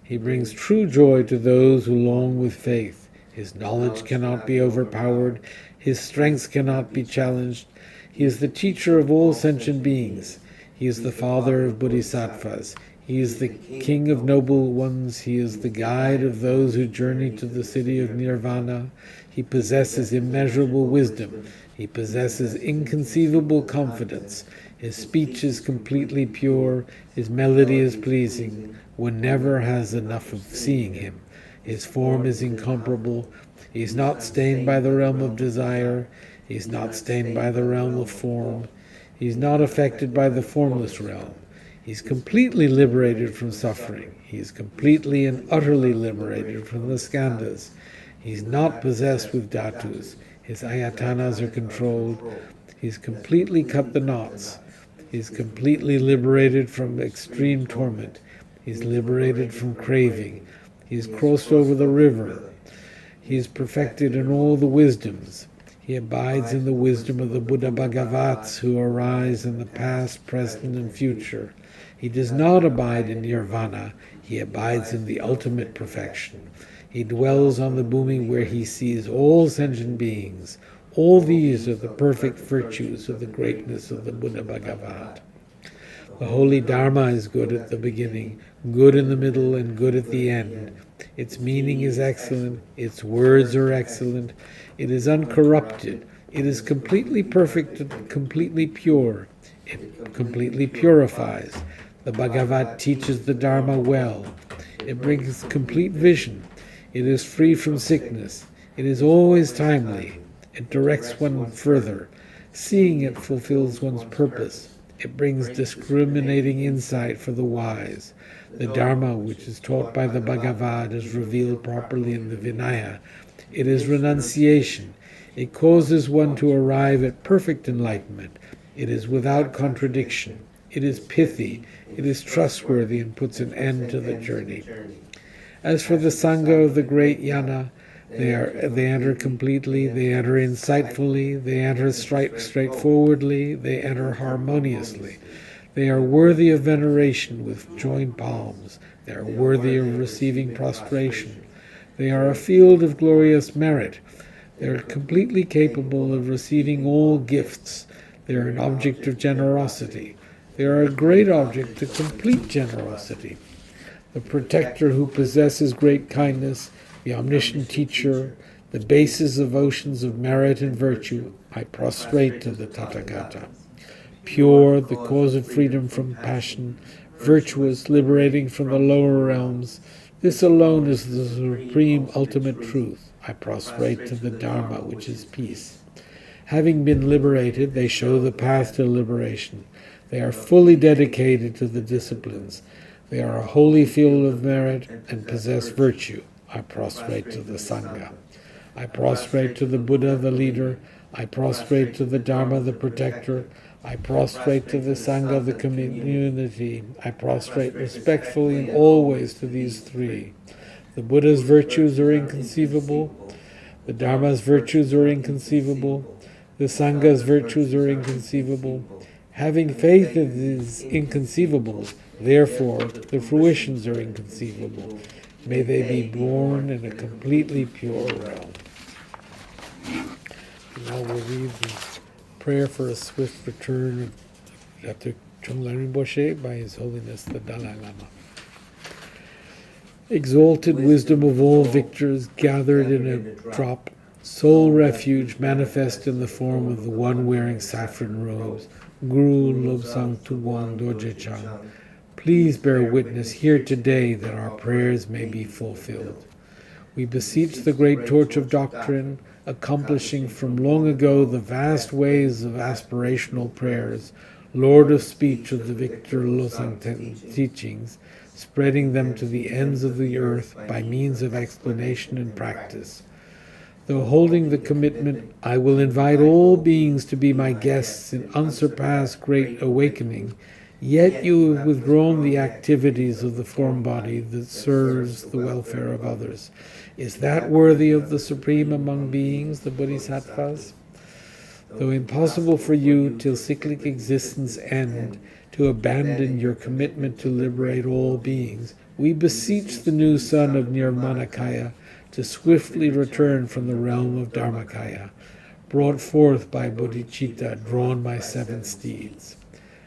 He brings true joy to those who long with faith. His knowledge cannot be overpowered. His strength cannot be challenged. He is the teacher of all sentient beings. He is the father of bodhisattvas. He is the king of noble ones. He is the guide of those who journey to the city of nirvana. He possesses immeasurable wisdom. He possesses inconceivable confidence. His speech is completely pure. His melody is pleasing. One never has enough of seeing him. His form is incomparable. He is not stained by the realm of desire. He is not stained by the realm of form. He is not affected by the formless realm. He is completely liberated from suffering. He is completely and utterly liberated from the skandhas. He is not possessed with dhatus. His ayatanas are controlled. He has completely cut the knots. He is completely liberated from extreme torment. He is liberated from craving. He has crossed over the river. He is perfected in all the wisdoms. He abides in the wisdom of the Buddha Bhagavats who arise in the past, present, and future. He does not abide in nirvana. He abides in the ultimate perfection. He dwells on the bhumi where he sees all sentient beings. All these are the perfect virtues of the greatness of the Buddha Bhagavat. The holy Dharma is good at the beginning, good in the middle, and good at the end. Its meaning is excellent. Its words are excellent. It is uncorrupted. It is completely perfect and completely pure. It completely purifies. The Bhagavat teaches the Dharma well. It brings complete vision. It is free from sickness. It is always timely. It directs one further. Seeing it fulfills one's purpose. It brings discriminating insight for the wise. The Dharma, which is taught by the Bhagavad, is revealed properly in the Vinaya. It is renunciation. It causes one to arrive at perfect enlightenment. It is without contradiction. It is pithy. It is trustworthy and puts an end to the journey. As for the Sangha of the great Yana, they enter completely, they enter insightfully, they enter straightforwardly, they enter harmoniously. They are worthy of veneration with joined palms. They are worthy of receiving prostration. They are a field of glorious merit. They are completely capable of receiving all gifts. They are an object of generosity. They are a great object of complete generosity. The protector who possesses great kindness, the omniscient teacher, the basis of oceans of merit and virtue, I prostrate to the Tathagata. Pure, the cause of freedom from passion, virtuous, liberating from the lower realms, this alone is the supreme ultimate truth. I prostrate to the Dharma, which is peace. Having been liberated, they show the path to liberation. They are fully dedicated to the disciplines. They are a holy field of merit and possess virtue. I prostrate to the Sangha. I prostrate to the Buddha, the leader. I prostrate to the Dharma, the protector. I prostrate to the Sangha, the community. I prostrate respectfully and always to these three. The Buddha's virtues are inconceivable. The Dharma's virtues are inconceivable. The Sangha's virtues are inconceivable. Having faith is inconceivable, therefore the fruitions are inconceivable. May they be born in a completely pure realm. Now we'll read the prayer for a swift return after Chongla Rinpoche by His Holiness the Dalai Lama. Exalted wisdom of all victors, gathered in a drop, sole refuge manifest in the form of the one wearing saffron robes, Guru Lobsang Tuwan Dorje Chang, please bear witness here today that our prayers may be fulfilled. We beseech the great torch of doctrine, accomplishing from long ago the vast ways of aspirational prayers, Lord of speech of the Victor Losang teachings, spreading them to the ends of the earth by means of explanation and practice. Though holding the commitment, I will invite all beings to be my guests in unsurpassed great awakening, yet you have withdrawn the activities of the form body that serves the welfare of others. Is that worthy of the supreme among beings, the Bodhisattvas? Though impossible for you till cyclic existence end to abandon your commitment to liberate all beings, we beseech the new son of Nirmanakaya to swiftly return from the realm of Dharmakaya, brought forth by bodhicitta drawn by 7 steeds.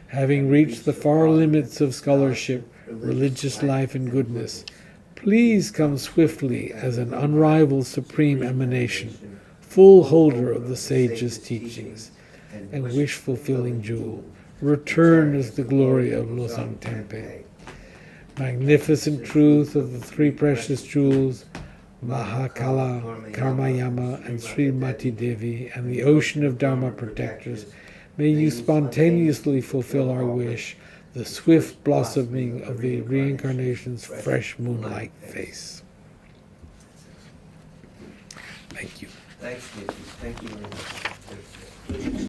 Having reached the far limits of scholarship, religious life, and goodness, please come swiftly as an unrivaled supreme emanation, full holder of the sage's teachings, and wish-fulfilling jewel. Return as the glory of Losang Tempe. Magnificent truth of the 3 precious jewels, Mahakala, Karmayama, and Srimati Devi, and the ocean of Dharma protectors, may you spontaneously fulfill our wish, the swift blossoming of the reincarnation's fresh moonlight face. Thank you. Thanks, Nikki. Thank you very much.